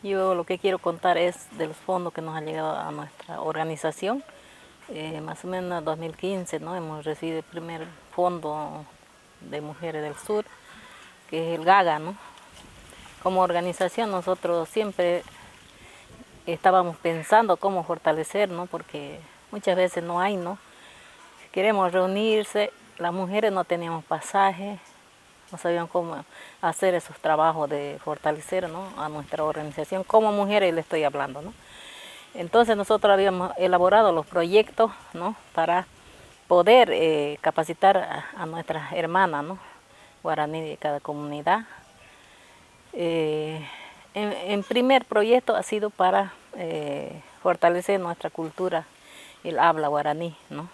Yo lo que quiero contar es de los fondos que nos han llegado a nuestra organización. Más o menos en 2015, ¿no? Hemos recibido el primer fondo de Mujeres del Sur, que es el GAGA, ¿no? Como organización nosotros siempre estábamos pensando cómo fortalecer, ¿no? Porque muchas veces no hay, ¿no? Si queremos reunirse, las mujeres no teníamos pasaje, no sabían cómo hacer esos trabajos de fortalecer, ¿no?, a nuestra organización. Como mujeres le estoy hablando, ¿no? Entonces nosotros habíamos elaborado los proyectos, ¿no?, para poder capacitar a nuestras hermanas, ¿no?, guaraní de cada comunidad. En primer proyecto ha sido para fortalecer nuestra cultura, el habla guaraní, ¿no?,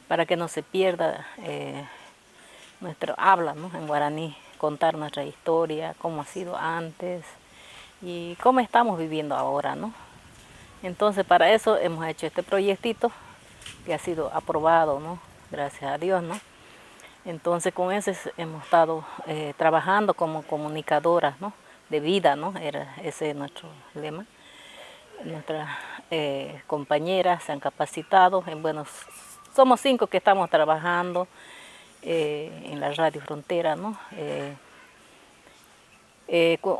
para que no se pierda nuestro habla, ¿no?, en guaraní, contar nuestra historia, cómo ha sido antes y cómo estamos viviendo ahora, ¿no? Entonces para eso hemos hecho este proyectito que ha sido aprobado, ¿no?, gracias a Dios, ¿no? Entonces con ese hemos estado trabajando como comunicadoras, ¿no?, de vida, ¿no? Ese es nuestro lema. Nuestras compañeras se han capacitado, bueno, somos 5 que estamos trabajando en la Radio Frontera, ¿no?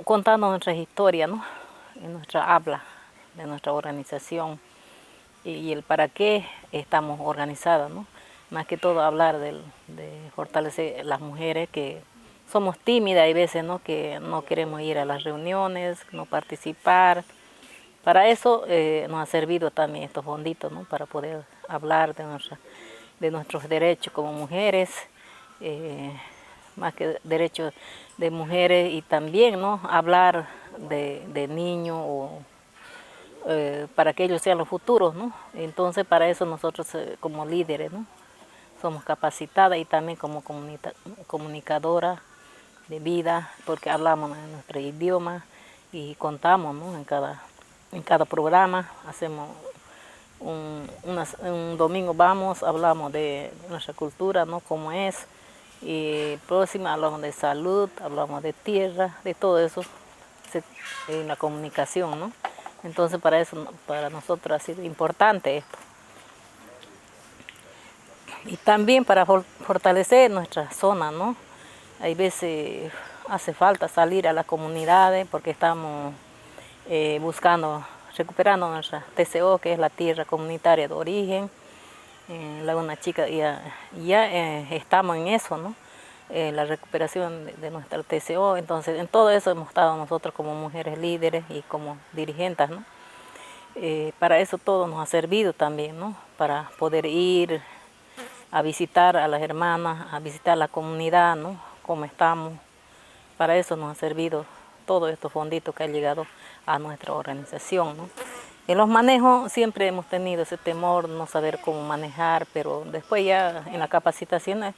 Contando nuestras historias, ¿no?, en nuestra habla de nuestra organización y el para qué estamos organizadas, ¿no? Más que todo hablar de fortalecer las mujeres que somos tímidas, hay veces, ¿no?, que no queremos ir a las reuniones, no participar. Para eso nos ha servido también estos fonditos, ¿no?, para poder hablar de nuestros derechos como mujeres, más que derechos de mujeres, y también, ¿no?, hablar de niños para que ellos sean los futuros, ¿no? Entonces para eso nosotros como líderes, ¿no?, somos capacitadas, y también como comunicadoras de vida, porque hablamos en nuestro idioma y contamos, ¿no?, en cada programa. Hacemos un domingo hablamos de nuestra cultura, ¿no?, cómo es, y próxima hablamos de salud, hablamos de tierra, de todo eso en la comunicación, ¿no? Entonces para eso, para nosotros ha sido importante esto. Y también para fortalecer nuestra zona, ¿no? Hay veces hace falta salir a las comunidades porque estamos recuperando nuestra TCO, que es la tierra comunitaria de origen. Laguna Chica ya estamos en eso, ¿no? La recuperación de nuestra TCO. Entonces en todo eso hemos estado nosotros como mujeres líderes y como dirigentes, ¿no? Para eso todo nos ha servido también, ¿no?, para poder ir a visitar a las hermanas, a visitar la comunidad, ¿no?, cómo estamos. Para eso nos ha servido todos estos fonditos que han llegado a nuestra organización, ¿no? En los manejos siempre hemos tenido ese temor, no saber cómo manejar, pero después ya en la capacitación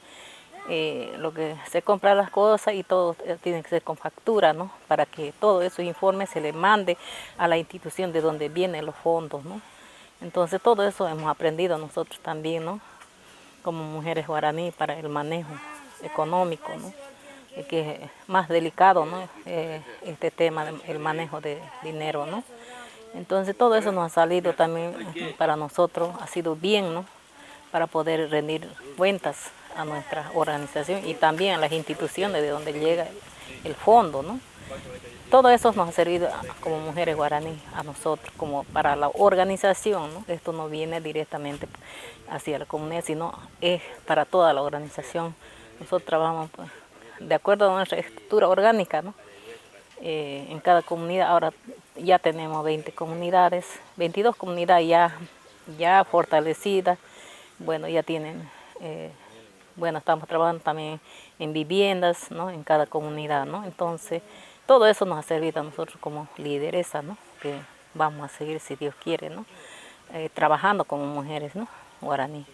lo que se compra las cosas y todo tiene que ser con factura, ¿no?, para que todos esos informes se le mande a la institución de donde vienen los fondos, ¿no? Entonces todo eso hemos aprendido nosotros también, ¿no?, como mujeres guaraní, para el manejo económico, ¿no?, que es más delicado, ¿no?, este tema del manejo de dinero, ¿no? Entonces todo eso nos ha salido también para nosotros, ha sido bien, ¿no?, para poder rendir cuentas a nuestra organización y también a las instituciones de donde llega el fondo, ¿no? Todo eso nos ha servido como mujeres guaraní a nosotros, como para la organización, ¿no? Esto no viene directamente hacia la comunidad, sino es para toda la organización. Nosotros trabajamos pues, de acuerdo a nuestra estructura orgánica, ¿no? En cada comunidad, ahora ya tenemos 20 comunidades, 22 comunidades ya fortalecidas. Bueno, ya tienen, bueno, estamos trabajando también en viviendas, ¿no?, en cada comunidad, ¿no? Entonces, todo eso nos ha servido a nosotros como lideresa, ¿no?, que vamos a seguir, si Dios quiere, ¿no?, trabajando como mujeres, ¿no?, guaraní.